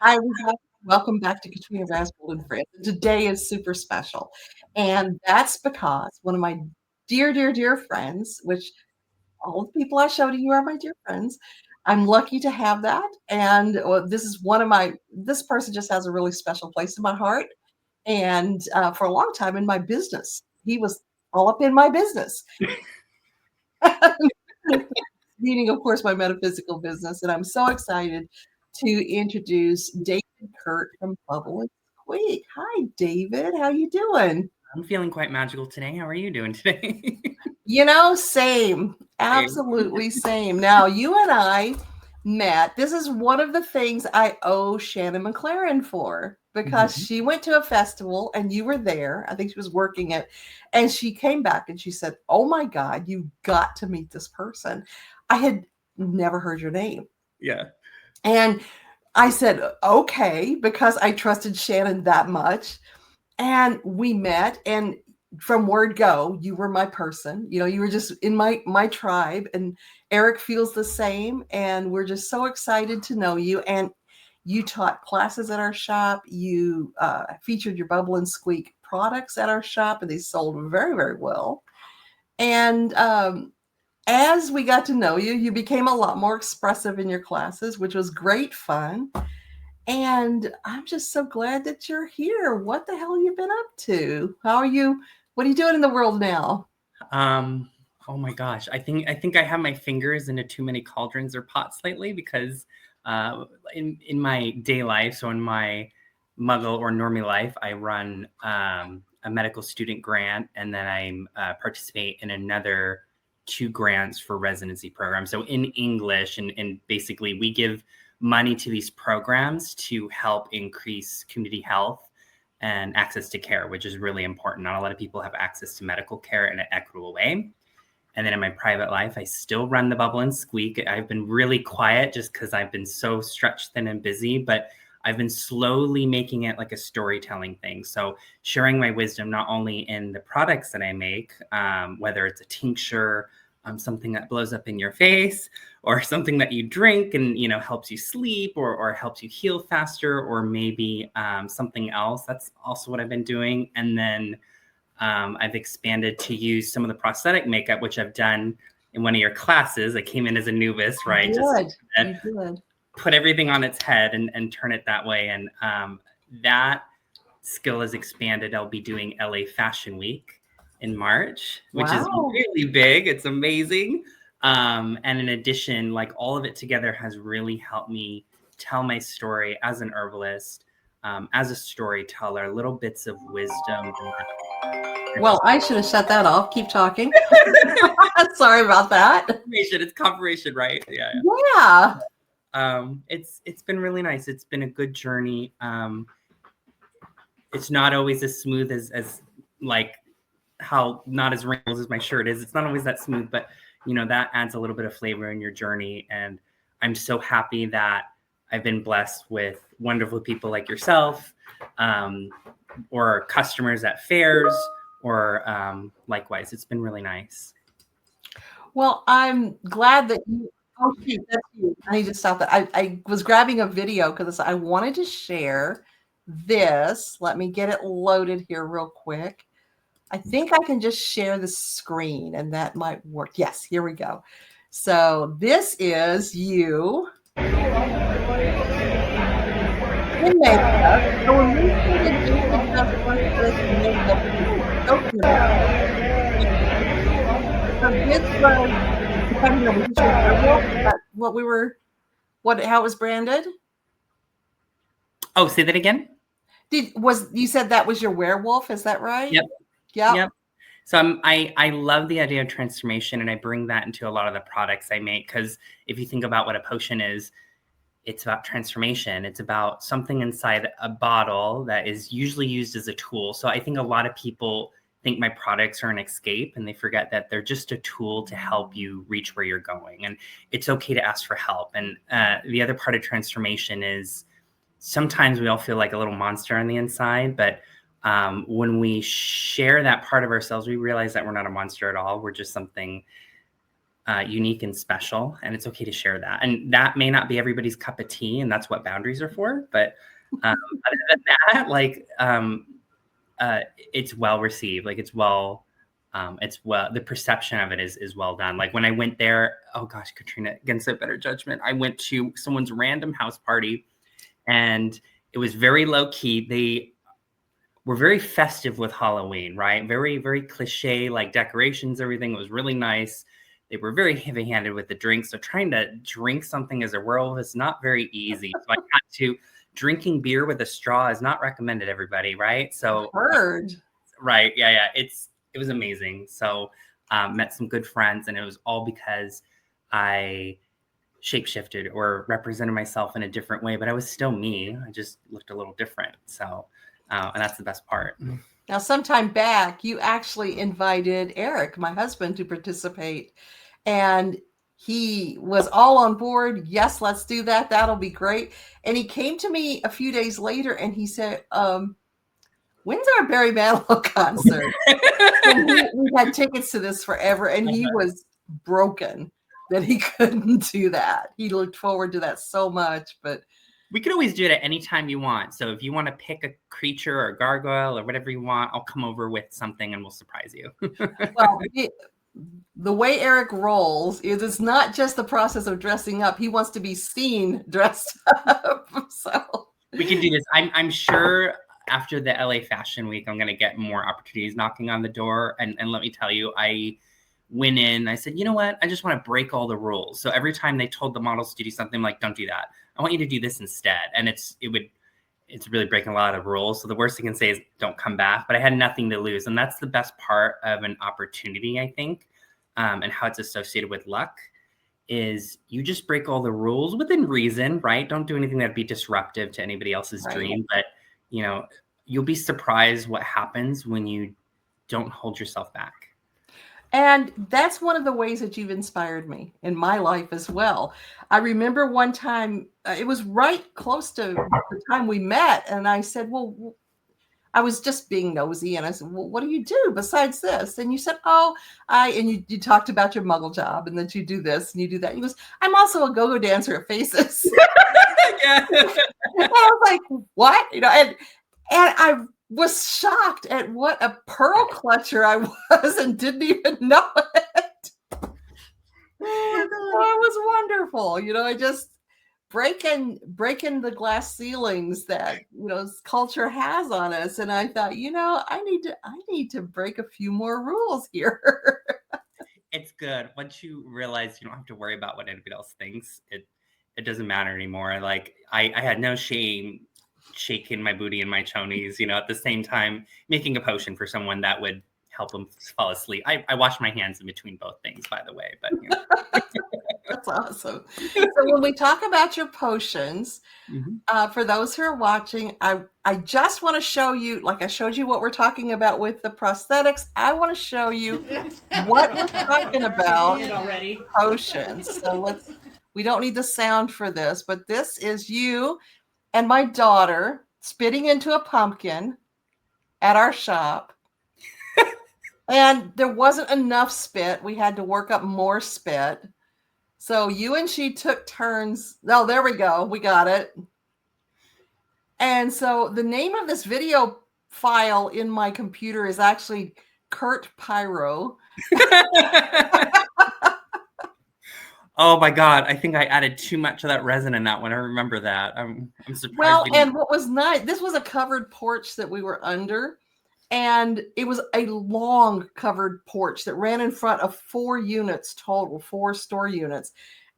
Hi, welcome back to Katrina and Friends. Today is super special, and that's because one of my dear, dear, dear friends, which all the people I show to you are my dear friends. I'm lucky to have that, and this is one of my. This person just has a really special place in my heart, and for a long time in my business, he was all up in my business. Meaning, of course, my metaphysical business, and I'm so excited to introduce David Kert from Bubble and Squeak. Hi, David. How you doing? I'm feeling quite magical today. How are you doing today? Same. Absolutely same. Now, you and I met. This is one of the things I owe Shannon McLaren for because she went to a festival and you were there. I think she was working it. And she came back and she said, "Oh my God, you got to meet this person." I had never heard your name. Yeah. And I said, "Okay," because I trusted Shannon that much. And we met, and from word go, you were my person. You were just in my tribe, and Eric feels the same. And we're just so excited to know you. And you taught classes at our shop. You featured your Bubble and Squeak products at our shop, and they sold very, very well. And as we got to know you, you became a lot more expressive in your classes, which was great fun. And I'm just so glad that you're here. What the hell have you been up to? How are you? What are you doing in the world now? Oh my gosh. I think I have my fingers into too many cauldrons or pots lately because in my day life, so in my muggle or normie life, I run a medical student grant, and then I participate in another 2 grants for residency programs. So in English, and basically we give money to these programs to help increase community health and access to care, which is really important. Not a lot of people have access to medical care in an equitable way. And then in my private life, I still run the Bubble and Squeak. I've been really quiet just because I've been so stretched thin and busy, but I've been slowly making it like a storytelling thing. So sharing my wisdom, not only in the products that I make, whether it's a tincture, something that blows up in your face, or something that you drink and helps you sleep, or helps you heal faster, or maybe something else. That's also what I've been doing. And then I've expanded to use some of the prosthetic makeup, which I've done in one of your classes. I came in as a novice, right? You did. Put everything on its head and turn it that way. And that skill has expanded. I'll be doing LA Fashion Week in March, which is really big. It's amazing. And in addition, like all of it together has really helped me tell my story as an herbalist, as a storyteller, little bits of wisdom. Well, I should have shut that off. Keep talking. Sorry about that. It's confirmation, right? Yeah. It's been really nice. It's been a good journey. It's not always as smooth as like how not as wrinkled as my shirt is. It's not always that smooth, but that adds a little bit of flavor in your journey. And I'm so happy that I've been blessed with wonderful people like yourself, or customers at fairs, or likewise. It's been really nice. Well, I'm glad that you. Oh, shoot, that's you. I need to stop that. I was grabbing a video because I wanted to share this. Let me get it loaded here real quick. I think I can just share the screen and that might work. Yes, here we go. So this is you in makeup. So when we see the David does makeup, so this was what we were, how it was branded. Oh, say that again. You said that was your werewolf? Is that right? Yep. So I love the idea of transformation, and I bring that into a lot of the products I make, because if you think about what a potion is, it's about transformation. It's about something inside a bottle that is usually used as a tool. So I think a lot of people think my products are an escape, and they forget that they're just a tool to help you reach where you're going. And it's okay to ask for help. And the other part of transformation is sometimes we all feel like a little monster on the inside, but when we share that part of ourselves, we realize that we're not a monster at all. We're just something unique and special, and it's okay to share that. And that may not be everybody's cup of tea, and that's what boundaries are for. But other than that, like it's well received. Like it's well, the perception of it is well done. Like when I went there, oh gosh, Katrina, against a better judgment, I went to someone's random house party, and it was very low key. They were very festive with Halloween, right? Very, very cliche, like decorations, everything was really nice. They were very heavy-handed with the drinks. So trying to drink something as a werewolf is not very easy. So I got to drinking beer with a straw is not recommended, everybody, right? So Heard. right, yeah. It was amazing. So met some good friends, and it was all because I shapeshifted or represented myself in a different way, but I was still me. I just looked a little different. So and that's the best part. Now, sometime back, you actually invited Eric, my husband, to participate. And he was all on board. Yes, let's do that. That'll be great. And he came to me a few days later and he said, when's our Barry Manilow concert? And we had tickets to this forever. And he was broken that he couldn't do that. He looked forward to that so much, but we could always do it at any time you want. So if you want to pick a creature or a gargoyle or whatever you want, I'll come over with something and we'll surprise you. Well, the way Eric rolls is it's not just the process of dressing up. He wants to be seen dressed up. So we can do this. I'm sure after the LA Fashion Week, I'm going to get more opportunities knocking on the door. And let me tell you, I went in, I said, you know what? I just want to break all the rules. So every time they told the models to do something, I'm like, don't do that. I want you to do this instead. And it's really breaking a lot of rules. So the worst I can say is don't come back, but I had nothing to lose. And that's the best part of an opportunity, I think, and how it's associated with luck is you just break all the rules within reason, right? Don't do anything that'd be disruptive to anybody else's dream. But, you know, you'll be surprised what happens when you don't hold yourself back. And that's one of the ways that you've inspired me in my life as well. I remember one time, it was right close to the time we met. And I said, well, I was just being nosy. And I said, well, what do you do besides this? And you said, and you talked about your muggle job and that you do this and you do that. He goes, I'm also a go-go dancer at Faces. Yeah. And I was like, what? You know, and I was shocked at what a pearl clutcher I was and didn't even know it. Oh, it was wonderful. You know, I just breaking the glass ceilings that, you know, culture has on us. And I thought, you know, I need to break a few more rules here. It's good. Once you realize you don't have to worry about what anybody else thinks, it doesn't matter anymore. Like I had no shame shaking my booty and my chonies, you know, at the same time making a potion for someone that would help them fall asleep. I wash my hands in between both things, by the way, but you know. That's awesome. So when we talk about your potions, for those who are watching, I just want to show you, like I showed you what we're talking about with the prosthetics. I want to show you what we're talking about already. Potions. So we don't need the sound for this, but this is you and my daughter spitting into a pumpkin at our shop. And there wasn't enough spit. We had to work up more spit. So you and she took turns. Oh, there we go. We got it. And so the name of this video file in my computer is actually Kert Pyro. Oh my God. I think I added too much of that resin in that one. I remember that. I'm surprised. Well, and what was nice, this was a covered porch that we were under. And it was a long covered porch that ran in front of 4 units total, 4 store units.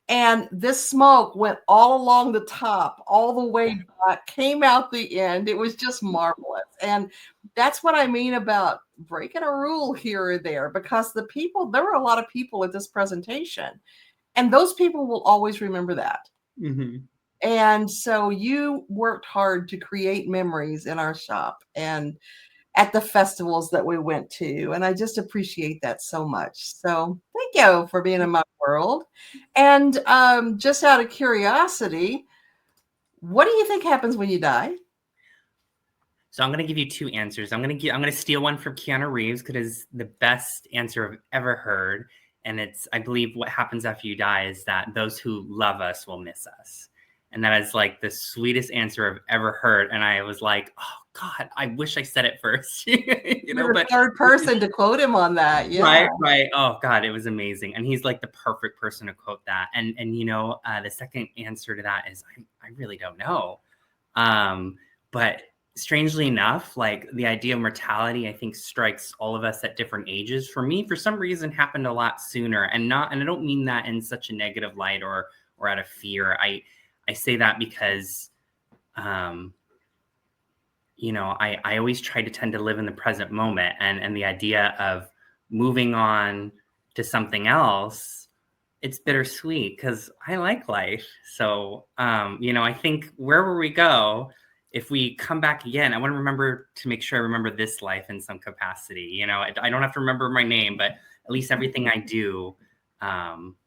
And this smoke went all along the top, all the way back, came out the end. It was just marvelous. And that's what I mean about breaking a rule here or there, because there were a lot of people at this presentation, and those people will always remember that. Mm-hmm. And so you worked hard to create memories in our shop and at the festivals that we went to. And I just appreciate that so much. So thank you for being in my world. And just out of curiosity, what do you think happens when you die? So I'm going to give you 2 answers. I'm going to steal one from Keanu Reeves because it's the best answer I've ever heard. it's, I believe what happens after you die is that those who love us will miss us. And that is like the sweetest answer I've ever heard. And I was like, oh God, I wish I said it first. You're the third person to quote him on that. Yeah. Right. Oh God, it was amazing. And he's like the perfect person to quote that. And the second answer to that is I really don't know. But strangely enough, like the idea of mortality, I think strikes all of us at different ages. For me, for some reason, happened a lot sooner, and I don't mean that in such a negative light or out of fear. I say that because, I always try to tend to live in the present moment, and the idea of moving on to something else, it's bittersweet because I like life. So, I think wherever we go, if we come back again, I want to remember to make sure I remember this life in some capacity. I don't have to remember my name, but at least everything I do,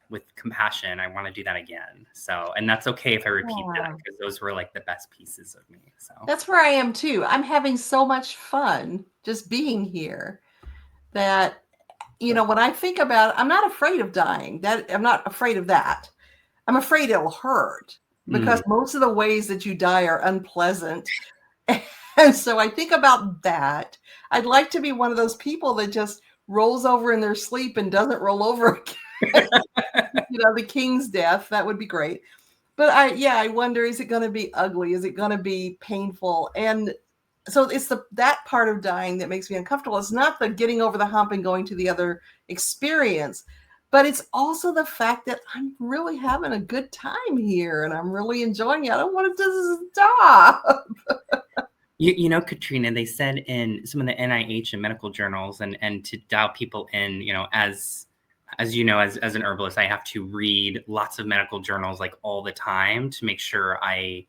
with compassion, I want to do that again. So, and that's okay if I repeat that, because those were like the best pieces of me. So that's where I am too. I'm having so much fun just being here that, when I think about it, I'm not afraid of dying. I'm not afraid of that. I'm afraid it'll hurt, because most of the ways that you die are unpleasant. And so I think about that. I'd like to be one of those people that just rolls over in their sleep and doesn't roll over again. The king's death. That would be great. But I wonder, is it going to be ugly? Is it going to be painful? And so it's that part of dying that makes me uncomfortable. It's not the getting over the hump and going to the other experience, but it's also the fact that I'm really having a good time here and I'm really enjoying it. I don't want it to stop. Katrina, they said in some of the NIH and medical journals, and to dial people in, as an herbalist, I have to read lots of medical journals like all the time to make sure I,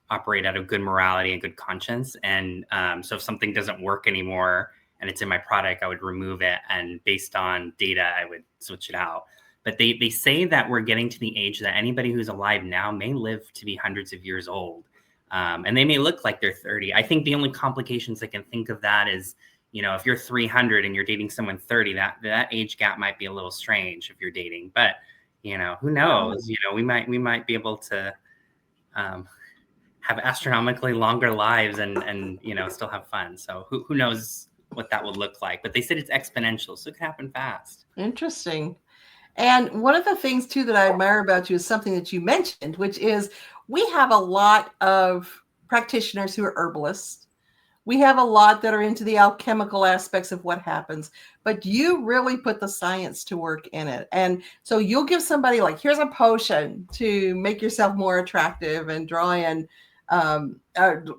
operate out of good morality and good conscience. And so if something doesn't work anymore and it's in my product, I would remove it. And based on data, I would switch it out. But they say that we're getting to the age that anybody who's alive now may live to be hundreds of years old. And they may look like they're 30. I think the only complications I can think of that is, if you're 300 and you're dating someone 30, that age gap might be a little strange if you're dating. But, who knows? We might be able to have astronomically longer lives and still have fun. So who knows what that would look like? But they said it's exponential, so it could happen fast. Interesting. And one of the things too that I admire about you is something that you mentioned, which is we have a lot of practitioners who are herbalists. We have a lot that are into the alchemical aspects of what happens, but you really put the science to work in it. And so you'll give somebody like, here's a potion to make yourself more attractive and draw in,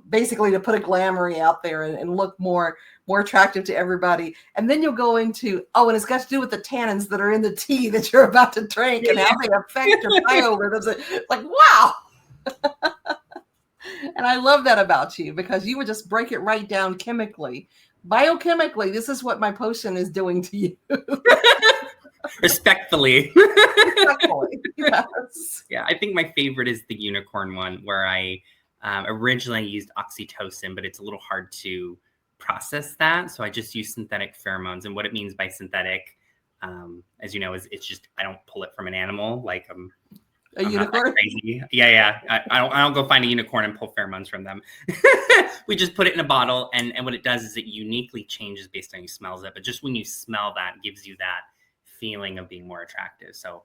basically to put a glamoury out there and look more attractive to everybody. And then you'll go into, and it's got to do with the tannins that are in the tea that you're about to drink and how they affect your biorhythms. Like, wow. And I love that about you, because you would just break it right down chemically. Biochemically, this is what my potion is doing to you. Respectfully. Yes. Yeah, I think my favorite is the unicorn one, where I originally used oxytocin, but it's a little hard to process that. So I just use synthetic pheromones. And what it means by synthetic, as you know, is it's just, I don't pull it from an animal. Like a unicorn? Crazy. Yeah. I don't go find a unicorn and pull pheromones from them. We just put it in a bottle, and what it does is it uniquely changes based on who smells it. But just when you smell that, it gives you that feeling of being more attractive. So,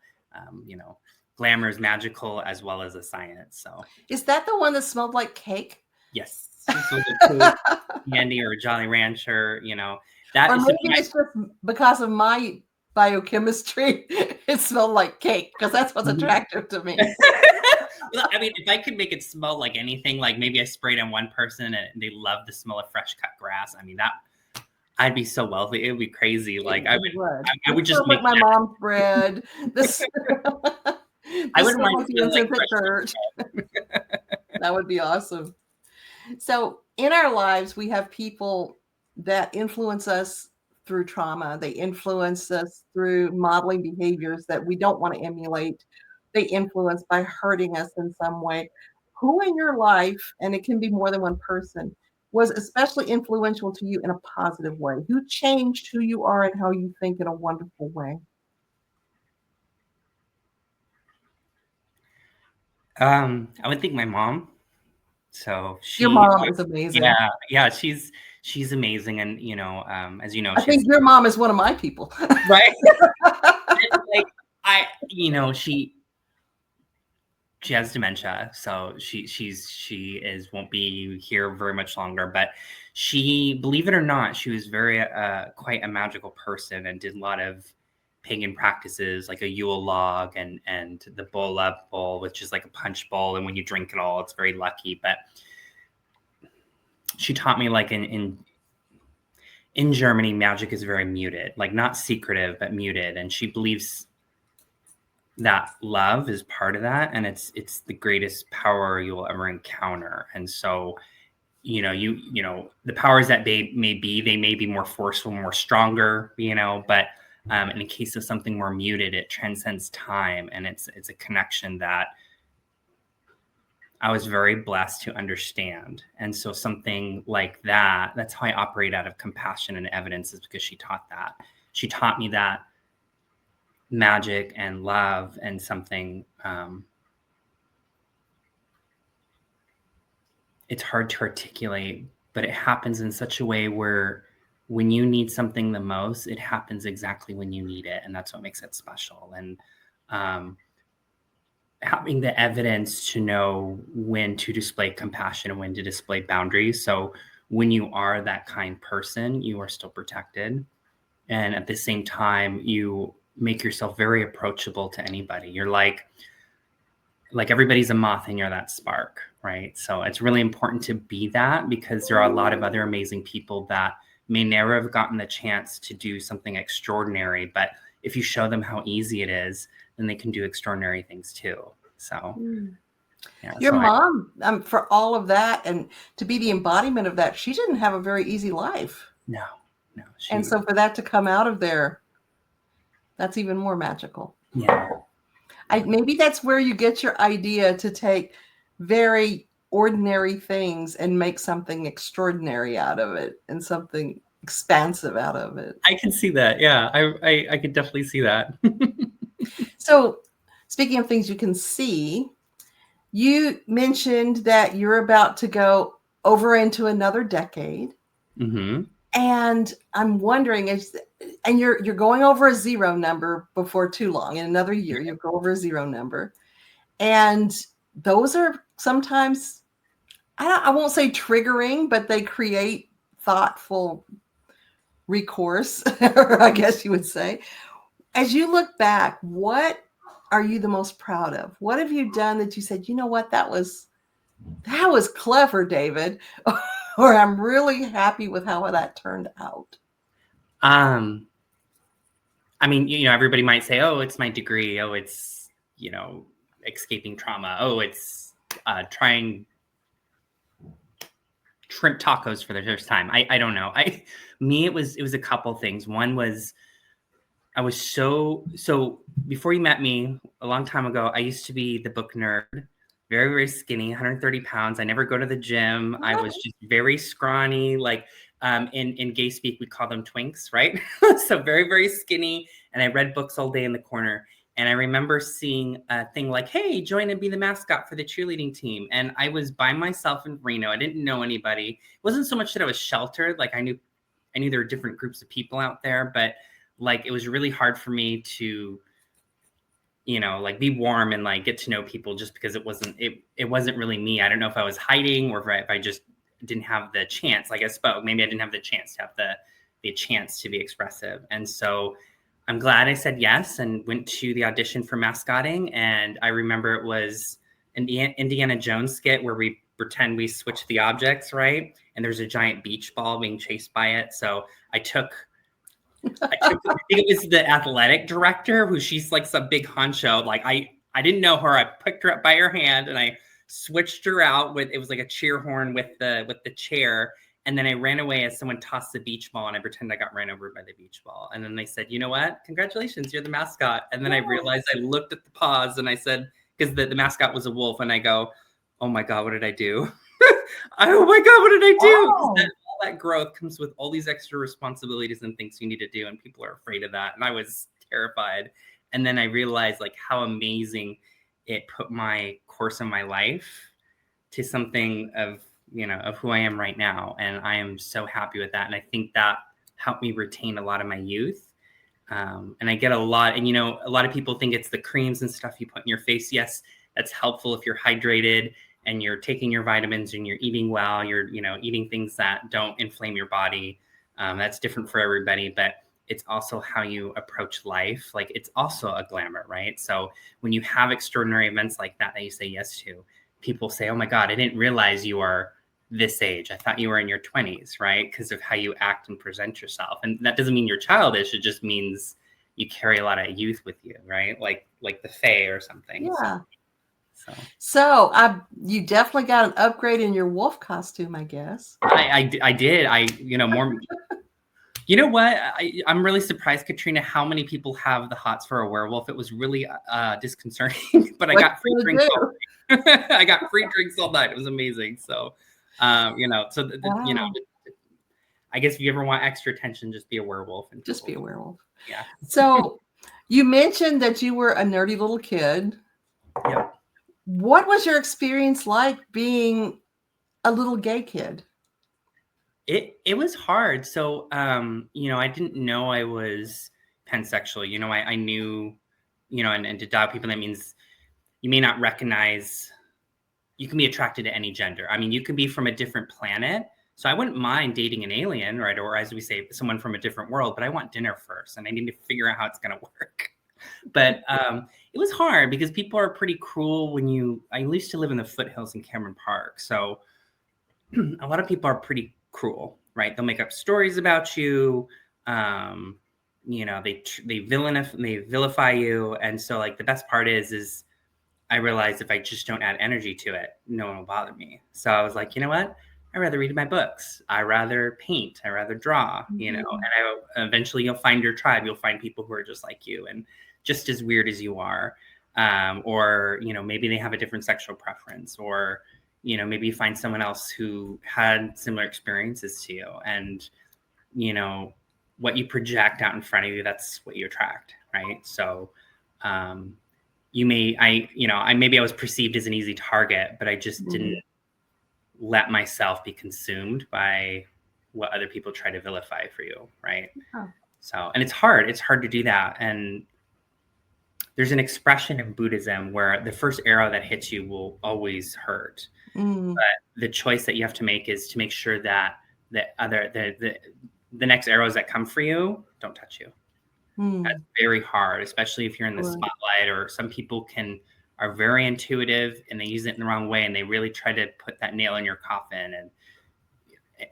glamour is magical as well as a science. So, is that the one that smelled like cake? Yes. This was a cool candy or a Jolly Rancher. That. Or maybe it's just because of my biochemistry, it smelled like cake, because that's what's attractive to me. Well, I mean, if I could make it smell like anything, like maybe I sprayed on one person and they love the smell of fresh cut grass. I mean, I'd be so wealthy. It would be crazy. Like I would just make my mom's bread. This I wouldn't mind like Kert. That would be awesome. So in our lives, we have people that influence us through trauma. They influence us through modeling behaviors that we don't want to emulate. They influence by hurting us in some way. Who in your life, and it can be more than one person, was especially influential to you in a positive way? Who changed who you are and how you think in a wonderful way? I would think my mom. So Your she, mom is amazing. yeah, she's amazing, and as you know, I think your mom is one of my people. right. Like she has dementia, so she won't be here very much longer. But she, believe it or not, she was very quite a magical person and did a lot of pagan practices like a Yule log and the bola bowl, which is like a punch bowl, and when you drink it all, it's very lucky. But she taught me like in Germany, magic is very muted, like not secretive, but muted, and she believes that love is part of that, and it's the greatest power you'll ever encounter. And so the powers that may be more forceful, more stronger, but in the case of something more muted, it transcends time, and it's a connection that I was very blessed to understand. And so something like that's how I operate out of compassion and evidence, is because she taught me that magic and love and something, it's hard to articulate, but it happens in such a way where when you need something the most, it happens exactly when you need it. And that's what makes it special. And having the evidence to know when to display compassion and when to display boundaries. So when you are that kind person, you are still protected. And at the same time, you make yourself very approachable to anybody. You're like everybody's a moth and you're that spark, right? So it's really important to be that, because there are a lot of other amazing people that may never have gotten the chance to do something extraordinary, but if you show them how easy it is, then they can do extraordinary things too. So yeah, Your mom, for all of that and to be the embodiment of that, she didn't have a very easy life. No. And so for that to come out of there, that's even more magical. Yeah. Maybe that's where you get your idea to take very ordinary things and make something extraordinary out of it and something expansive out of it. I can see that. Yeah, I could definitely see that. So speaking of things you can see, you mentioned that you're about to go over into another decade. Mm-hmm. And I'm wondering, and you're going over a zero number before too long. In another year, you'll go over a zero number. And those are sometimes, I won't say triggering, but they create thoughtful recourse, or I guess you would say. As you look back, what are you the most proud of? What have you done that you said, you know what, that was clever, David, or I'm really happy with how that turned out? I mean, everybody might say, oh, it's my degree. Oh, it's, escaping trauma. Oh, it's trying shrimp tacos for the first time. I don't know. It was a couple things. One was, I was so before you met me a long time ago, I used to be the book nerd, very, very skinny, 130 pounds. I never go to the gym. I was just very scrawny, like in gay speak, we call them twinks, right? So very, very skinny. And I read books all day in the corner. And I remember seeing a thing like, hey, join and be the mascot for the cheerleading team. And I was by myself in Reno. I didn't know anybody. It wasn't so much that I was sheltered. Like I knew there were different groups of people out there, but like it was really hard for me to like be warm and like get to know people, just because it wasn't really me. I don't know if I was hiding or if I just didn't have the chance. Like I spoke, maybe I didn't have the chance to have the chance to be expressive. And so I'm glad I said yes and went to the audition for mascotting. And I remember it was an Indiana Jones skit where we pretend we switch the objects, right? And there's a giant beach ball being chased by it. So I think it was the athletic director, who she's like some big honcho. Like I didn't know her. I picked her up by her hand and I switched her out with, it was like a cheer horn with the chair. And then I ran away as someone tossed the beach ball, and I pretended I got ran over by the beach ball. And then they said, you know what? Congratulations, you're the mascot. And then I realized, I looked at the paws and I said, because the mascot was a wolf, and I go, oh my God, what did I do? Oh my God, what did I do? Oh. All that growth comes with all these extra responsibilities and things you need to do, and people are afraid of that. And I was terrified. And then I realized like how amazing it put my course of my life to something of, of who I am right now. And I am so happy with that. And I think that helped me retain a lot of my youth. And I get a lot, and, a lot of people think it's the creams and stuff you put in your face. Yes, that's helpful if you're hydrated and you're taking your vitamins and you're eating well, you're, eating things that don't inflame your body. That's different for everybody, but it's also how you approach life. Like, it's also a glamour, right? So when you have extraordinary events like that you say yes to, people say, oh my God, I didn't realize you are this age. I thought you were in your 20s, right? Because of how you act and present yourself. And that doesn't mean you're childish. It just means you carry a lot of youth with you, right? Like the Fae or something. Yeah. So you definitely got an upgrade in your wolf costume, I guess. I did. More. You know what? I'm really surprised, Katrina, how many people have the hots for a werewolf. It was really disconcerting, but I got free drinks all night. I got free drinks all night. It was amazing. So, I guess if you ever want extra attention, just be a werewolf. Just be a werewolf. Yeah. So you mentioned that you were a nerdy little kid. Yep. What was your experience like being a little gay kid? It was hard. So, I didn't know I was pansexual. I knew, and to dog people, that means you may not recognize, you can be attracted to any gender. I mean, you can be from a different planet. So I wouldn't mind dating an alien, right? Or as we say, someone from a different world, but I want dinner first and I need to figure out how it's going to work. But it was hard because people are pretty cruel I used to live in the foothills in Cameron Park. So a lot of people are pretty cruel, right? They'll make up stories about you. They vilify you. And so, like, the best part is I realized if I just don't add energy to it, no one will bother me. So I was like, you know what? I'd rather read my books. I rather paint. I rather draw, and eventually you'll find your tribe. You'll find people who are just like you and just as weird as you are. Or, maybe they have a different sexual preference, or, maybe you find someone else who had similar experiences to you, and, what you project out in front of you, that's what you attract. Right. So, maybe I was perceived as an easy target, but I just didn't let myself be consumed by what other people try to vilify for you. Right. Oh. So, and it's hard to do that. And there's an expression in Buddhism where the first arrow that hits you will always hurt. But the choice that you have to make is to make sure that the next arrows that come for you don't touch you. That's very hard, especially if you're in the spotlight, or some people are very intuitive and they use it in the wrong way and they really try to put that nail in your coffin.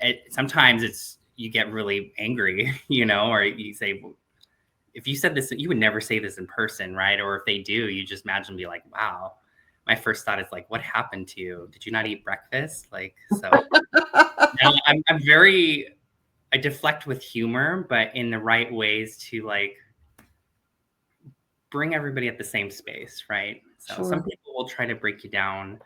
And sometimes you get really angry, or you say, if you said this, you would never say this in person, right? Or if they do, you just imagine be like, wow. My first thought is like, what happened to you? Did you not eat breakfast? Like, so I deflect with humor, but in the right ways to, like, bring everybody at the same space, right? So some people will try to break you down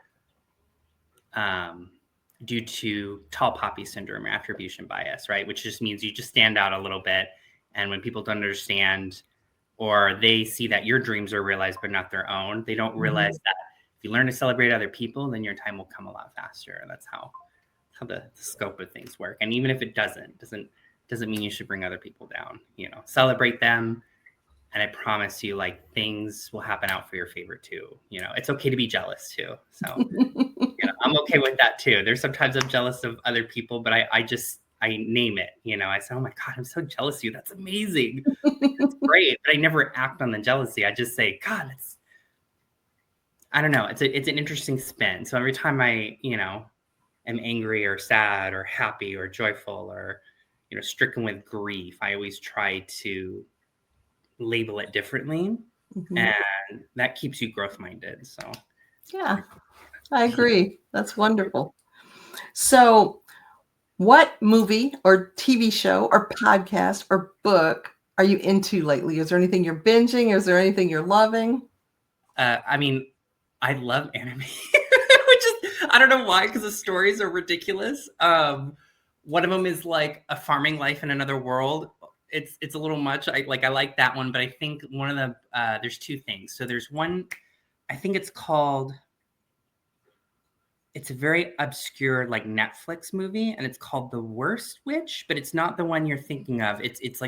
due to tall poppy syndrome or attribution bias, right? Which just means you just stand out a little bit. And when people don't understand, or they see that your dreams are realized but not their own, they don't realize that if you learn to celebrate other people, then your time will come a lot faster. And that's how the scope of things work. And even if it doesn't mean you should bring other people down. Celebrate them. And I promise you, like, things will happen out for your favor too. It's okay to be jealous too. So, I'm okay with that too. There's sometimes I'm jealous of other people, but I name it. I say, oh my God, I'm so jealous of you. That's amazing. That's great. But I never act on the jealousy. I just say, God, I don't know. It's an interesting spin. So every time I, am angry or sad or happy or joyful or, stricken with grief, I always try to label it differently. And that keeps you growth minded. So, yeah, I agree. That's wonderful. So what movie or TV show or podcast or book are you into lately? Is there anything you're binging? Is there anything you're loving? I mean, I love anime, which is, I don't know why, because the stories are ridiculous. One of them is like a farming life in another world. It's a little much. I like that one, but I think one of the there's two things. So there's one, I think it's called, it's a very obscure like Netflix movie, and it's called The Worst Witch, but it's not the one you're thinking of. It's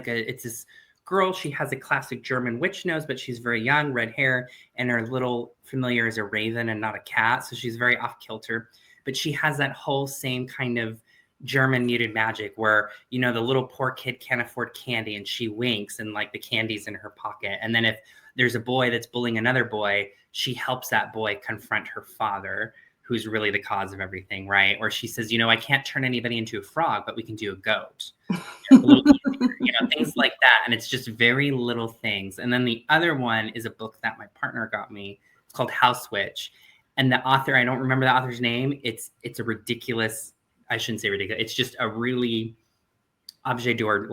this girl. She has a classic German witch nose, but she's very young, red hair, and her little familiar is a raven and not a cat, so she's very off kilter. But she has that whole same kind of German muted magic where, you know, the little poor kid can't afford candy and she winks and like the candy's in her pocket. And then if there's a boy that's bullying another boy, she helps that boy confront her father, who's really the cause of everything, right? Or she says, you know, I can't turn anybody into a frog, but we can do a goat. Things like that. And it's just very little things. And then the other one is a book that my partner got me. It's called House Witch. And the author, I don't remember the author's name. It's a ridiculous, I shouldn't say ridiculous. It's just a really objet d'art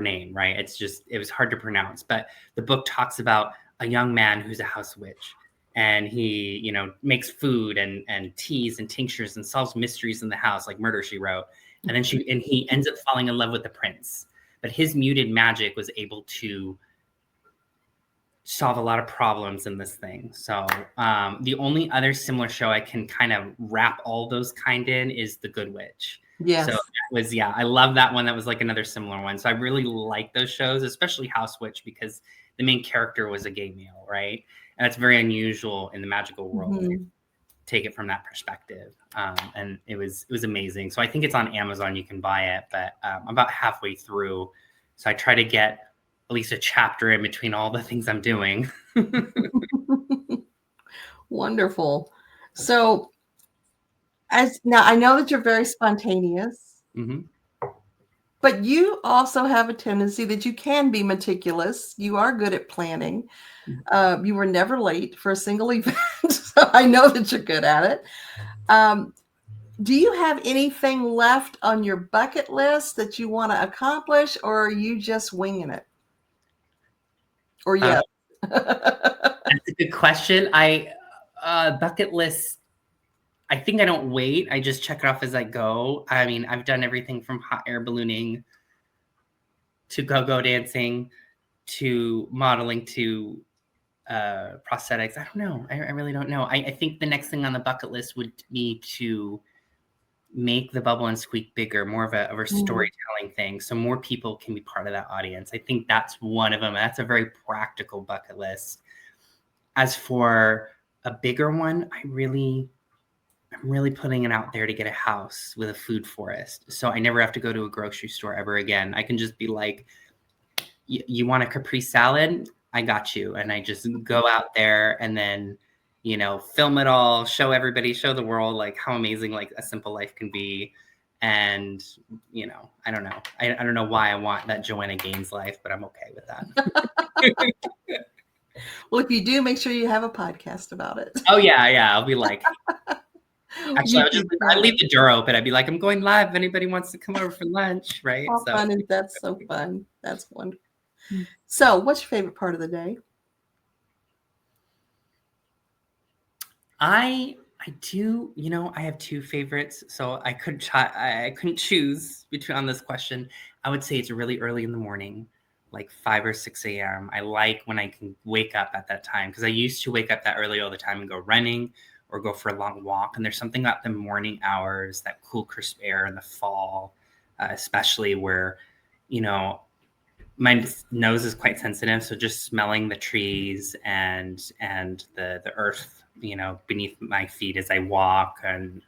name, right? It was hard to pronounce. But the book talks about a young man who's a house witch. And he, you know, makes food and teas and tinctures and solves mysteries in the house, like Murder, She Wrote. And then he ends up falling in love with the prince. But his muted magic was able to solve a lot of problems in this thing. So the only other similar show I can kind of wrap all those kind in is The Good Witch. Yes. So that was, I love that one. That was like another similar one. So I really like those shows, especially House Witch, because the main character was a gay male, right? And it's very unusual in the magical world. Mm-hmm. Take it from that perspective. And it was amazing. So I think it's on Amazon. You can buy it, but I'm about halfway through. So I try to get at least a chapter in between all the things I'm doing. Wonderful. So now I know that you're very spontaneous, mm-hmm. but you also have a tendency that you can be meticulous. You are good at planning. Mm-hmm. You were never late for a single event. So I know that you're good at it. Do you have anything left on your bucket list that you want to accomplish, or are you just winging it? Or yes? That's a good question. Bucket list, I think I don't wait. I just check it off as I go. I mean, I've done everything from hot air ballooning to go-go dancing to modeling to prosthetics. I don't know. I really don't know. I think the next thing on the bucket list would be to make the Bubble and Squeak bigger, more of a storytelling thing, so more people can be part of that audience. I think that's one of them. That's a very practical bucket list. As for a bigger one, I'm really putting it out there to get a house with a food forest, so I never have to go to a grocery store ever again. I can just be like, you want a Capri salad? I got you. And I just go out there and then, you know, film it all, show everybody, show the world like how amazing like a simple life can be. And, you know, I don't know. I don't know why I want that Joanna Gaines life, but I'm okay with that. Well, if you do, make sure you have a podcast about it. Oh yeah. I'll be like, actually, I'd leave the door open. I'd be like, I'm going live if anybody wants to come over for lunch, right? How fun is that? So fun. That's wonderful. So what's your favorite part of the day? I do, you know, I have two favorites, so I couldn't choose between on this question. I would say it's really early in the morning, like 5 or 6 a.m. I like when I can wake up at that time, because I used to wake up that early all the time and go running or go for a long walk. And there's something about the morning hours, that cool, crisp air in the fall, especially where, you know, my nose is quite sensitive. So just smelling the trees and the earth, you know, beneath my feet as I walk, and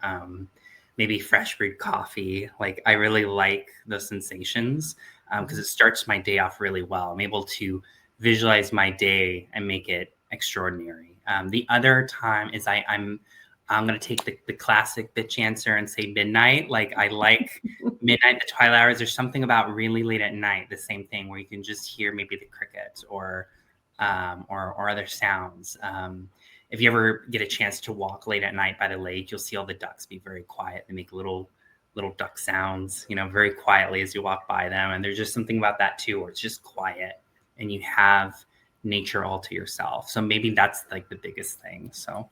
maybe fresh brewed coffee. Like, I really like those sensations because it starts my day off really well. I'm able to visualize my day and make it extraordinary. The other time is I'm going to take the classic bitch answer and say midnight. Like, I like midnight, the twilight hours. There's something about really late at night, the same thing, where you can just hear maybe the crickets or other sounds. If you ever get a chance to walk late at night by the lake, you'll see all the ducks be very quiet. They make little duck sounds, you know, very quietly as you walk by them. And there's just something about that too, where it's just quiet and you have nature all to yourself. So maybe that's like the biggest thing. So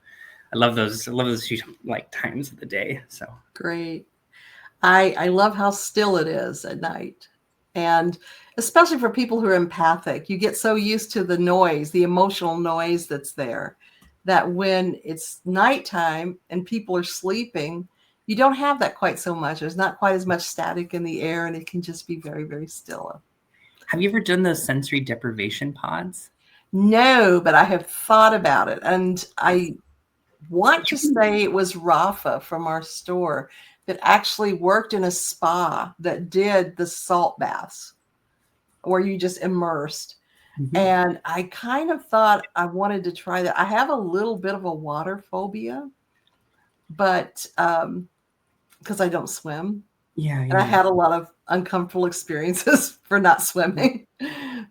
I love those two like times of the day. So great. I love how still it is at night. And especially for people who are empathic, you get so used to the noise, the emotional noise that's there. that when it's nighttime and people are sleeping, you don't have that quite so much. There's not quite as much static in the air, and it can just be very, very still. Have you ever done those sensory deprivation pods? No, but I have thought about it. And I want to say it was Rafa from our store that actually worked in a spa that did the salt baths where you just immersed. Mm-hmm. And I kind of thought I wanted to try that. I have a little bit of a water phobia, but because I don't swim. Yeah, And I had a lot of uncomfortable experiences for not swimming.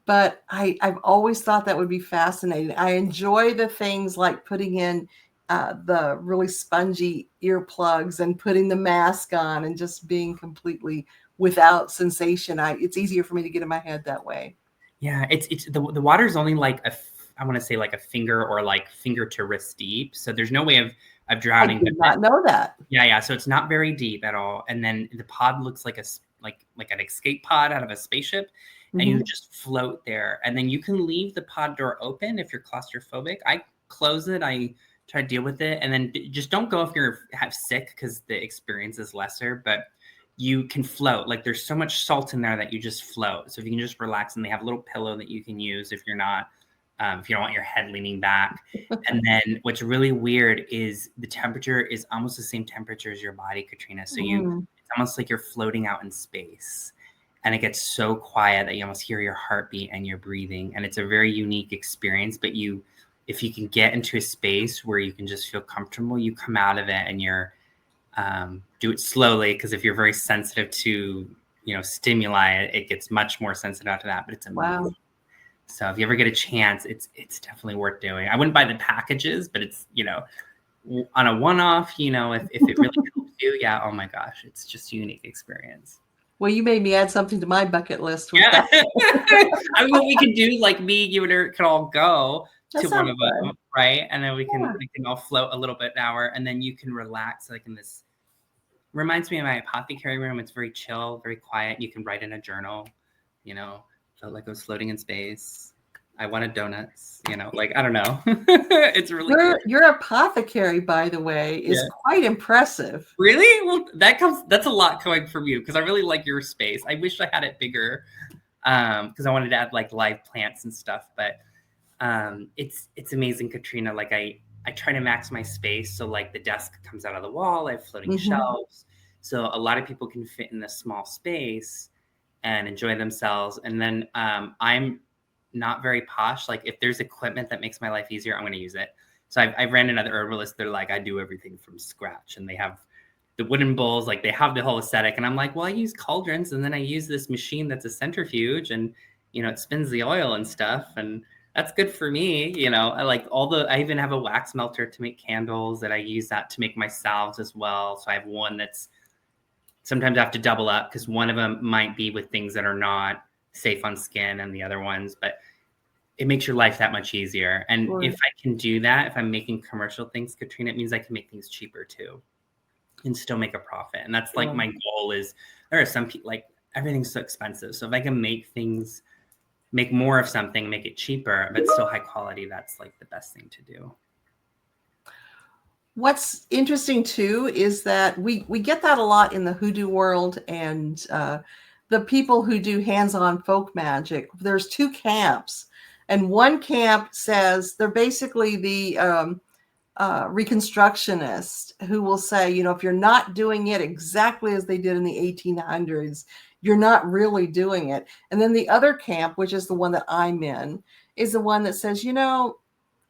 But I've always thought that would be fascinating. I enjoy the things like putting in the really spongy earplugs and putting the mask on and just being completely without sensation. It's easier for me to get in my head that way. Yeah, it's the water's only like I want to say like a finger or like finger to wrist deep. So there's no way of drowning. I did not know that. Yeah. So it's not very deep at all. And then the pod looks like like an escape pod out of a spaceship, and you just float there. And then you can leave the pod door open if you're claustrophobic. I close it. I try to deal with it, and then just don't go if you're sick because the experience is lesser. But you can float. Like there's so much salt in there that you just float. So if you can just relax, and they have a little pillow that you can use if you're not. If you don't want your head leaning back. And then what's really weird is the temperature is almost the same temperature as your body, Katrina. So it's almost like you're floating out in space, and it gets so quiet that you almost hear your heartbeat and your breathing. And it's a very unique experience, but if you can get into a space where you can just feel comfortable, you come out of it and you're, do it slowly. Cause if you're very sensitive to, stimuli, it gets much more sensitive after that, but it's amazing. Wow. So if you ever get a chance, it's definitely worth doing. I wouldn't buy the packages, but it's, on a one-off, if it really helps you, yeah, oh my gosh, it's just a unique experience. Well, you made me add something to my bucket list with that. I mean, what we could do, like me, you and her could all go to one of them, right? And then we can all float a little bit an hour, and then you can relax like in this. Reminds me of my apothecary room. It's very chill, very quiet. You can write in a journal, felt like I was floating in space. I wanted donuts, like, I don't know. It's really cool. Your apothecary, by the way, is quite impressive. Really? Well, that's a lot coming from you because I really like your space. I wish I had it bigger because I wanted to add like live plants and stuff, but it's amazing, Katrina. Like I try to max my space. So like the desk comes out of the wall, I have floating shelves. So a lot of people can fit in this small space and enjoy themselves. And then I'm not very posh. Like if there's equipment that makes my life easier, I'm going to use it. So I ran another herbalist. They're like, I do everything from scratch. And they have the wooden bowls, like they have the whole aesthetic. And I'm like, well, I use cauldrons. And then I use this machine that's a centrifuge and, it spins the oil and stuff. And that's good for me. I like I even have a wax melter to make candles that I use that to make my salves as well. So I have one that's, sometimes I have to double up because one of them might be with things that are not safe on skin and the other ones, but it makes your life that much easier. And if I can do that, if I'm making commercial things, Katrina, it means I can make things cheaper too and still make a profit. And that's like my goal is there are some people like everything's so expensive. So if I can make more of something, make it cheaper, but still high quality, that's like the best thing to do. What's interesting too is that we get that a lot in the hoodoo world and the people who do hands-on folk magic. There's two camps, and one camp says they're basically the reconstructionists who will say, if you're not doing it exactly as they did in the 1800s, you're not really doing it. And then the other camp, which is the one that I'm in, is the one that says,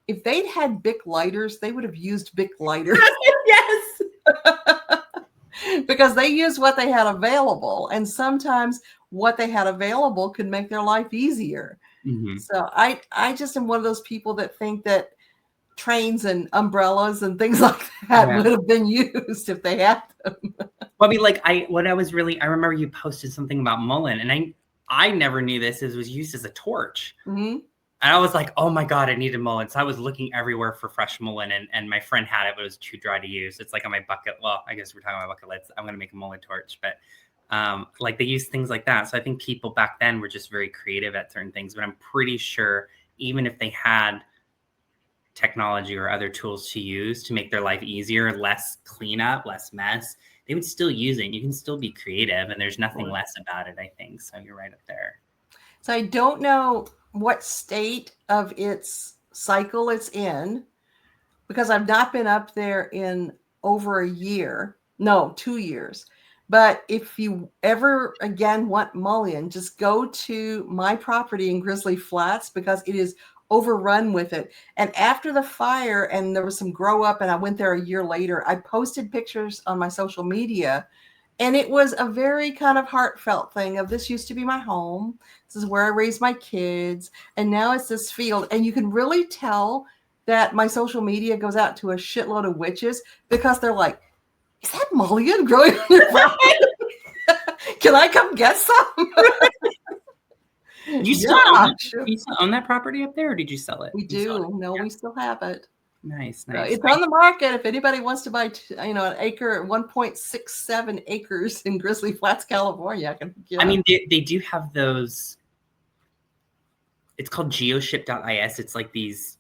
if they'd had Bic lighters, they would have used Bic lighters. Yes. Because they used what they had available. And sometimes what they had available could make their life easier. Mm-hmm. So I just am one of those people that think that trains and umbrellas and things like that would have been used if they had them. Well, I mean, like I remember you posted something about mullein, and I never knew this. It was used as a torch. Mm-hmm. And I was like, oh my God, I needed mullein. So I was looking everywhere for fresh mullein, and my friend had it, but it was too dry to use. It's like on my bucket. Well, I guess we're talking about bucket lists. I'm going to make a mullein torch, but like they use things like that. So I think people back then were just very creative at certain things, but I'm pretty sure even if they had technology or other tools to use to make their life easier, less cleanup, less mess, they would still use it. You can still be creative, and there's nothing less about it, I think. So you're right up there. So I don't know what state of its cycle it's in, because I've not been up there in over a year. No, 2 years. But if you ever again want mullein, just go to my property in Grizzly Flats, because it is overrun with it. And after the fire, and there was some grow up, and I went there a year later, I posted pictures on my social media, and it was a very kind of heartfelt thing of, this used to be my home. This is where I raised my kids. And now it's this field. And you can really tell that my social media goes out to a shitload of witches, because they're like, is that mullein growing on your property? Can I come get some? You still own that property up there, or did you sell it? We do. No, we still have it. Nice. It's on the market. If anybody wants to buy, an acre, 1.67 acres in Grizzly Flats, California, I can. I mean, they do have those. It's called geoship.is. It's like these.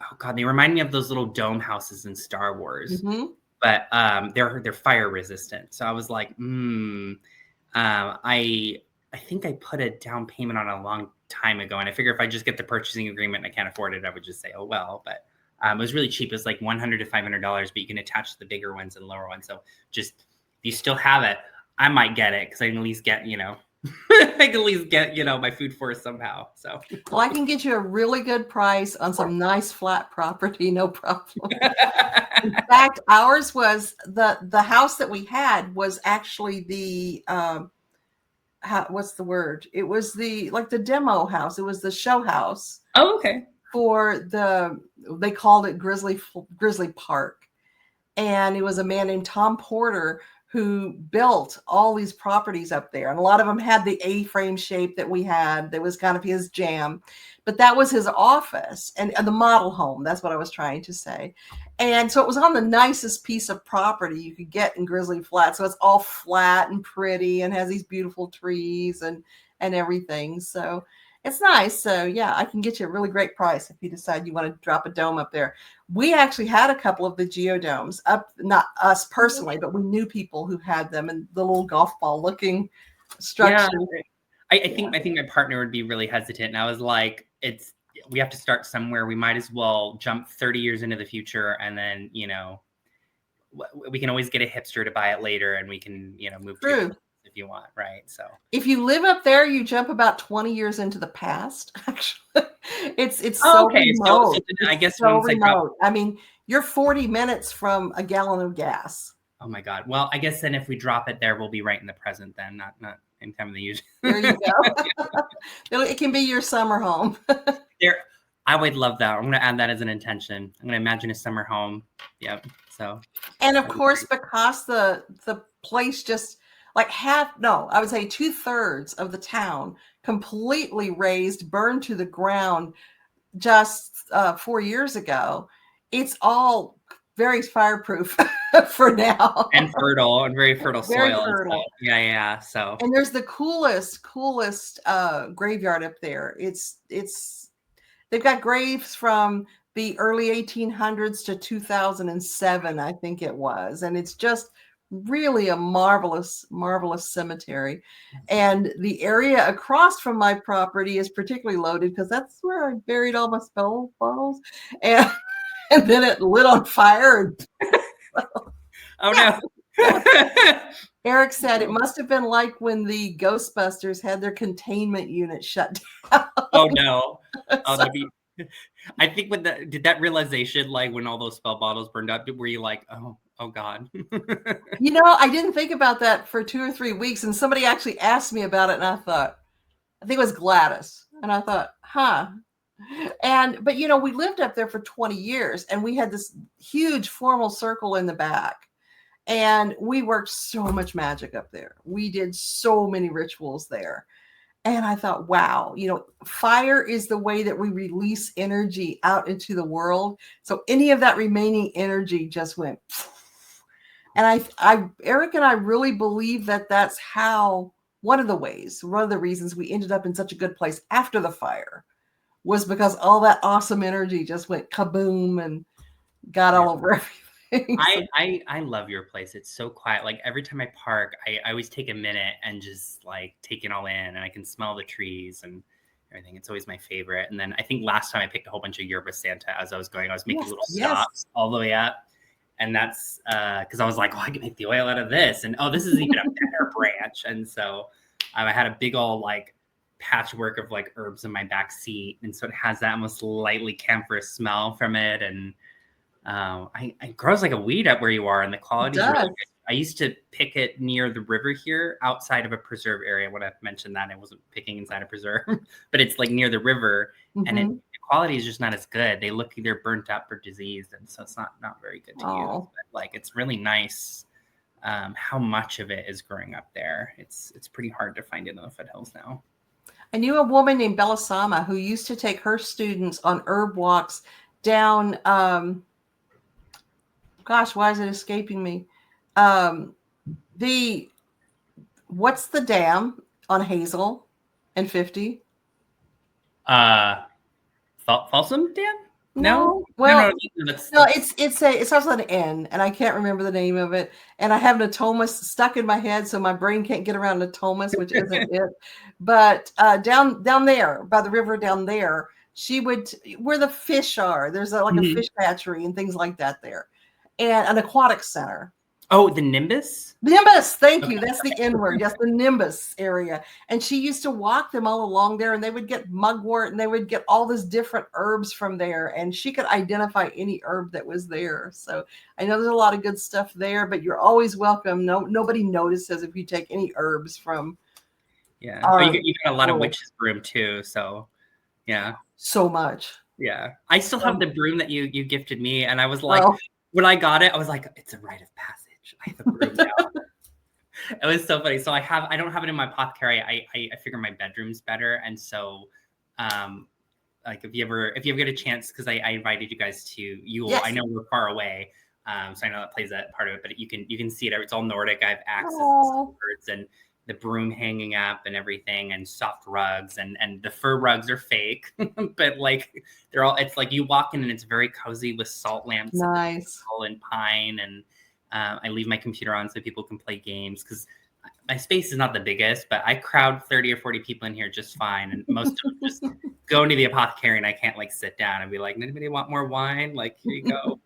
Oh God, they remind me of those little dome houses in Star Wars. Mm-hmm. But they're fire resistant. So I was like, I think I put a down payment on it a long time ago, and I figure if I just get the purchasing agreement and I can't afford it, I would just say, oh well. But it was really cheap. It was like $100 to $500, but you can attach the bigger ones and lower ones. So just if you still have it, I might get it, because I can at least get my food for it somehow. So well, I can get you a really good price on some nice flat property, no problem. In fact, ours was the house that we had was actually the what's the word? It was the demo house. It was the show house. Oh, okay. For they called it Grizzly Park, and it was a man named Tom Porter who built all these properties up there. And a lot of them had the A-frame shape that we had. That was kind of his jam. But that was his office and the model home. That's what I was trying to say. And so it was on the nicest piece of property you could get in Grizzly Flat. So it's all flat and pretty and has these beautiful trees and everything. So it's nice. So yeah, I can get you a really great price if you decide you want to drop a dome up there. We actually had a couple of the geodomes up, not us personally, but we knew people who had them, and the little golf ball looking structure. Yeah. I think my partner would be really hesitant. And I was like, we have to start somewhere. We might as well jump 30 years into the future, and then, we can always get a hipster to buy it later, and we can, move to it if you want, right? So if you live up there, you jump about 20 years into the past. Actually, it's so remote. So I guess so remote. I mean, you're 40 minutes from a gallon of gas. Oh my God! Well, I guess then if we drop it there, we'll be right in the present. Then, not in time of the use. There you go. It can be your summer home. I would love that. I'm going to add that as an intention. I'm going to imagine a summer home. Yep. So. And of course, because the place just I would say 2/3 of the town completely razed, burned to the ground just 4 years ago. It's all very fireproof for now. And fertile, and very fertile very soil. Fertile. Yeah. So. And there's the coolest graveyard up there. They've got graves from the early 1800s to 2007, I think it was. And it's just really a marvelous, marvelous cemetery. And the area across from my property is particularly loaded, because that's where I buried all my spell bottles. And then it lit on fire. Oh, no. Eric said it must have been like when the Ghostbusters had their containment unit shut down. Oh no! I think did that realization, like when all those spell bottles burned up, were you like, oh God? I didn't think about that for 2 or 3 weeks, and somebody actually asked me about it, and I think it was Gladys, and I thought, huh. But we lived up there for 20 years, and we had this huge formal circle in the back. And we worked so much magic up there. We did so many rituals there. And I thought, wow, fire is the way that we release energy out into the world. So any of that remaining energy just went. And Eric and I really believe that that's how, one of the reasons we ended up in such a good place after the fire was because all that awesome energy just went kaboom and got all over everything. I love your place. It's so quiet. Like every time I park, I always take a minute and just like take it all in, and I can smell the trees and everything. It's always my favorite. And then I think last time I picked a whole bunch of yerba Santa as I was going. I was making little stops all the way up. And that's because I was like, oh, I can make the oil out of this. And oh, this is even a better branch. And so I had a big old like patchwork of like herbs in my back seat. And so it has that almost lightly camphor smell from it. And it grows like a weed up where you are. And the quality is really good. I used to pick it near the river here outside of a preserve area. When I mentioned that, I wasn't picking inside a preserve, but it's like near the river. And the quality is just not as good. They look either burnt up or diseased, and so it's not very good to use. But like it's really nice how much of it is growing up there. It's pretty hard to find it in the foothills now. I knew a woman named Belisama who used to take her students on herb walks down. Gosh, why is it escaping me? What's the dam on Hazel and 50? Folsom Dam? No. Well, no, it starts with an N, and I can't remember the name of it. And I have Natomas stuck in my head, so my brain can't get around Natomas, which isn't it. But down there by the river down there, where the fish are. There's a fish hatchery and things like that there, and an aquatic center. Oh, the Nimbus? Nimbus, thank you. That's the N word. Yes, the Nimbus area. And she used to walk them all along there, and they would get mugwort, and they would get all these different herbs from there. And she could identify any herb that was there. So I know there's a lot of good stuff there, but you're always welcome. Nobody notices if you take any herbs from. Yeah, you got a lot of witch's broom too. So yeah, so much. Yeah, I still have the broom that you gifted me, and I was like, when I got it, I was like, it's a rite of passage. I have a broom now. It was so funny. So I don't have it in my apothecary. I figure my bedroom's better. And so like if you ever get a chance, because I invited you guys to Yule. Yes. I know we're far away. So I know that plays that part of it, but you can see it. It's all Nordic. I have axes and birds and the broom hanging up and everything, and soft rugs, and the fur rugs are fake, but like it's like you walk in and it's very cozy with salt lamps, nice, and pine, and I leave my computer on so people can play games, because my space is not the biggest, but I crowd 30 or 40 people in here just fine, and most of them just go into the apothecary, and I can't like sit down and be like, anybody want more wine? Like, here you go.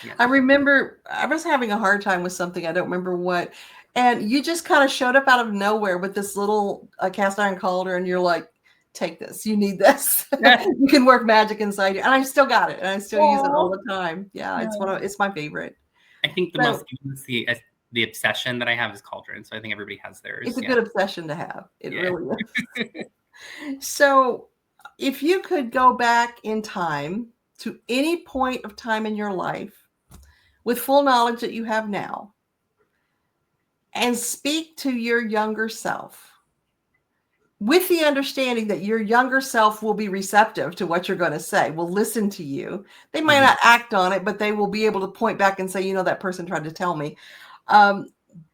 Yeah. I remember I was having a hard time with something. I don't remember what. And you just kind of showed up out of nowhere with this little cast iron cauldron, and you're like, take this. You need this. You can work magic inside you. And I still got it. And I still use it all the time. Yeah, it's my favorite. I think the obsession that I have is cauldron. So I think everybody has theirs. It's a good obsession to have. It really is. So if you could go back in time to any point of time in your life with full knowledge that you have now, and speak to your younger self with the understanding that your younger self will be receptive to what you're going to say, will listen to you. They might not act on it, but they will be able to point back and say, that person tried to tell me.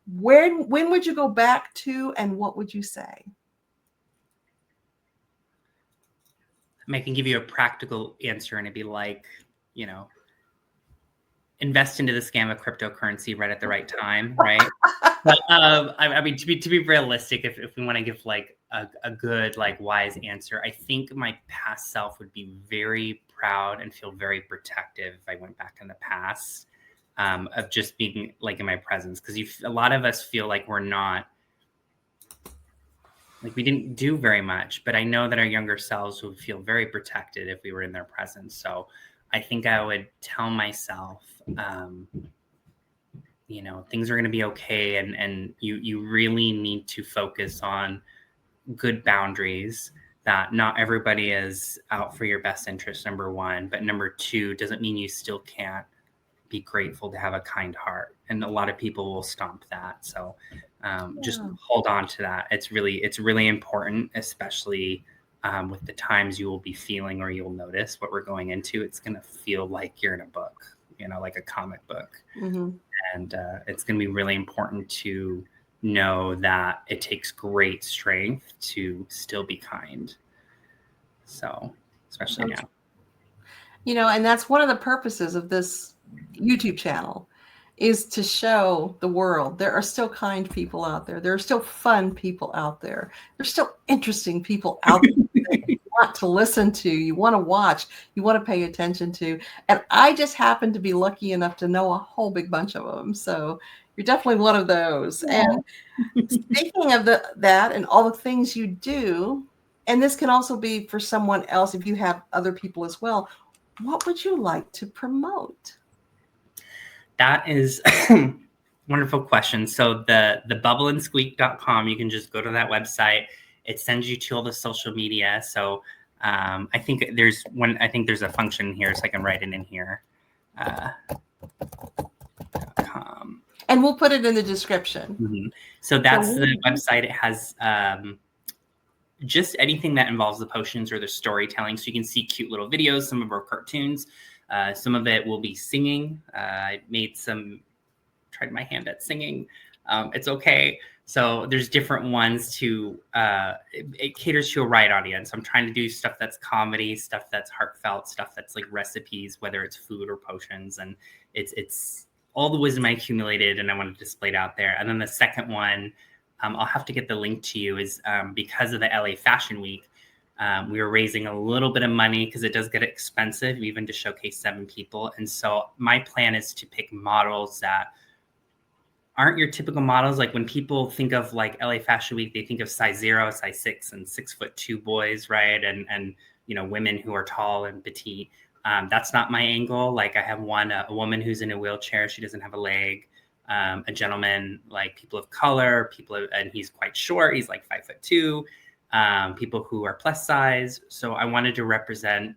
When would you go back to, and what would you say? I can give you a practical answer, and it'd be like, invest into the scam of cryptocurrency right at the right time, right? But I mean, to be realistic, if we want to give like a good, like wise answer, I think my past self would be very proud and feel very protective if I went back in the past, of just being like in my presence, because a lot of us feel like we're not, like we didn't do very much, but I know that our younger selves would feel very protected if we were in their presence. So I think I would tell myself, things are going to be okay. And you really need to focus on good boundaries, that not everybody is out for your best interest, number one. But number two, doesn't mean you still can't be grateful to have a kind heart. And a lot of people will stomp that. So just hold on to that. It's really important, especially with the times you will be feeling, or you'll notice what we're going into. It's going to feel like you're in a book, like a comic book. Mm-hmm. And it's going to be really important to know that it takes great strength to still be kind. So especially now. You know, and that's one of the purposes of this YouTube channel, is to show the world there are still kind people out there. There are still fun people out there. There's still interesting people out there that you want to listen to, you want to watch, you want to pay attention to. And I just happen to be lucky enough to know a whole big bunch of them. So you're definitely one of those. Yeah. And speaking of that and all the things you do, and this can also be for someone else if you have other people as well, what would you like to promote? That is a wonderful question. So TheBubbleandSqueak.com, you can just go to that website. It sends you to all the social media. So I think there's a function here, so I can write it in here. And we'll put it in the description. Mm-hmm. So that's the website. It has just anything that involves the potions or the storytelling. So you can see cute little videos, some of our cartoons. Some of it will be singing. I tried my hand at singing. It's okay. So there's different ones to, it caters to a wide audience. I'm trying to do stuff that's comedy, stuff that's heartfelt, stuff that's like recipes, whether it's food or potions. And it's all the wisdom I accumulated and I want to display it out there. And then the second one, I'll have to get the link to you, is because of the LA Fashion Week, we were raising a little bit of money because it does get expensive even to showcase 7 people. And so my plan is to pick models that aren't your typical models. Like when people think of like LA Fashion Week, they think of size 0, size 6 and 6'2" boys, right? And you know, women who are tall and petite. That's not my angle. Like I have a woman who's in a wheelchair. She doesn't have a leg. A gentleman, like people of color, and he's quite short. He's like 5'2". People who are plus size. So I wanted to represent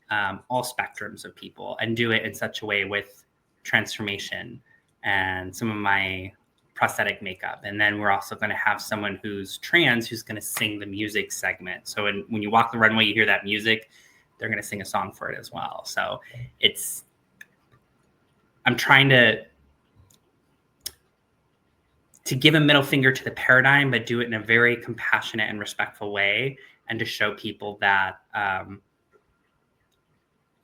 all spectrums of people and do it in such a way with transformation and some of my prosthetic makeup. And then we're also going to have someone who's trans who's going to sing the music segment. So when you walk the runway, you hear that music, they're going to sing a song for it as well. So I'm trying to give a middle finger to the paradigm, but do it in a very compassionate and respectful way, and to show people that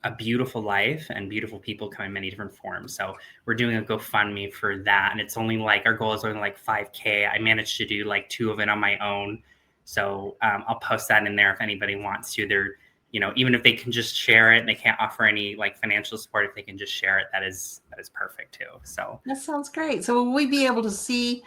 a beautiful life and beautiful people come in many different forms. So we're doing a GoFundMe for that. And it's only like, our goal is only like 5K. I managed to do like 2 of it on my own. So I'll post that in there if anybody wants to. They're, you know, even if they can just share it and they can't offer any like financial support, if they can just share it, that is perfect too. So that sounds great. So will we be able to see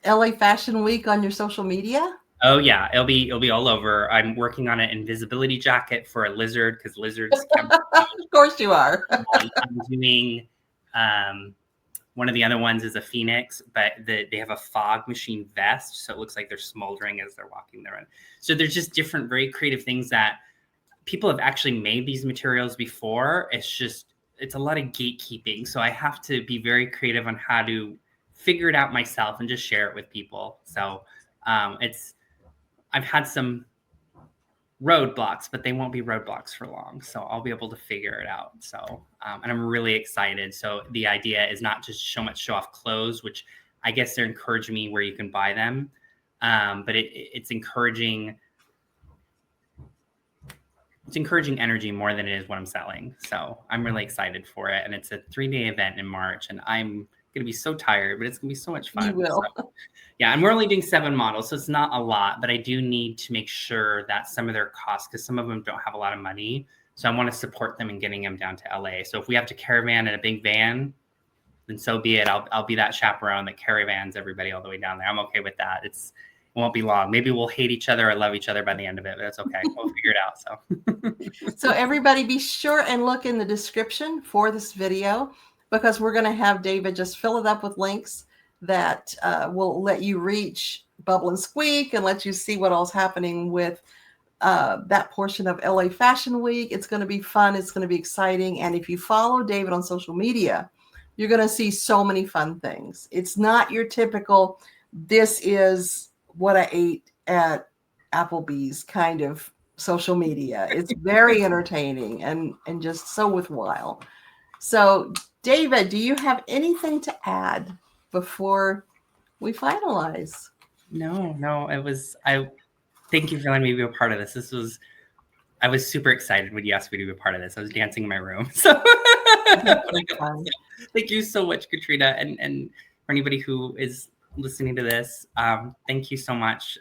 LA Fashion Week on your social media? Oh yeah, it'll be all over. I'm working on an invisibility jacket for a lizard because lizards can. Of course you are. I'm doing one of the other ones is a phoenix, but they have a fog machine vest, so it looks like they're smoldering as they're walking their own. So there's just different, very creative things that people have actually made these materials before. It's a lot of gatekeeping, so I have to be very creative on how to figure it out myself and just share it with people. So I've had some roadblocks, but they won't be roadblocks for long. So I'll be able to figure it out. So, and I'm really excited. So the idea is not just show off clothes, which I guess they're encouraging me where you can buy them. But it's encouraging energy more than it is what I'm selling. So I'm really excited for it. And it's a 3-day event in March, and I'm going to be so tired, but it's going to be so much fun. You will. So, yeah, and we're only doing 7 models, so it's not a lot, but I do need to make sure that some of their costs, because some of them don't have a lot of money, so I want to support them in getting them down to LA. So if we have to caravan in a big van, then so be it. I'll be that chaperone that caravans everybody all the way down there. I'm okay with that. It won't be long. Maybe we'll hate each other or love each other by the end of it, but that's okay. We'll figure it out. So everybody be sure and look in the description for this video, because we're going to have David just fill it up with links that will let you reach Bubble and Squeak and let you see what all's happening with that portion of LA Fashion Week. It's going to be fun. It's going to be exciting. And if you follow David on social media, you're going to see so many fun things. It's not your typical, this is what I ate at Applebee's kind of social media. It's very entertaining and just so worthwhile. So David, do you have anything to add before we finalize? No, thank you for letting me be a part of this. I was super excited when you asked me to be a part of this. I was dancing in my room. So, thank you so much, Katrina. And for anybody who is listening to this, thank you so much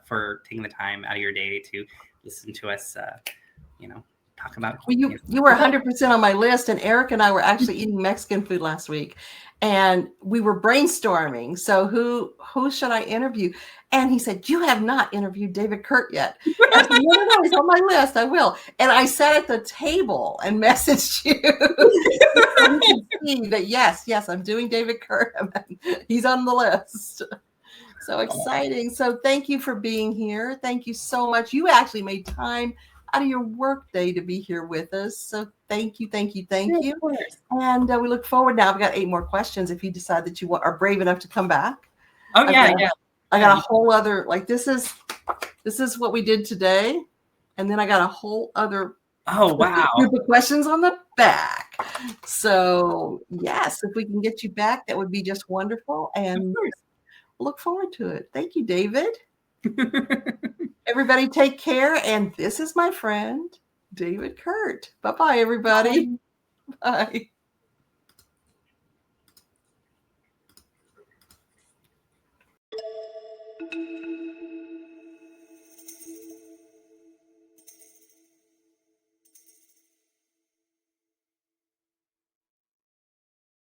for taking the time out of your day to listen to us, talk about. Well, you were 100% on my list, and Eric and I were actually eating Mexican food last week, and we were brainstorming. So who should I interview? And he said, "You have not interviewed David Kert yet." I said, no, he's on my list. I will. And I sat at the table and messaged you. So you can see that yes, I'm doing David Kert. He's on the list. So exciting. So thank you for being here. Thank you so much. You actually made time out of your work day to be here with us. So thank you. Yeah, of course. And we look forward now. I've got 8 more questions if you decide that you are brave enough to come back. Oh, yeah. I got a whole other, like, this is what we did today. And then I got a whole other group of questions on the back. So yes, if we can get you back, that would be just wonderful. And look forward to it. Thank you, David. Everybody take care. And this is my friend, David Kert. Bye-bye, everybody. Bye.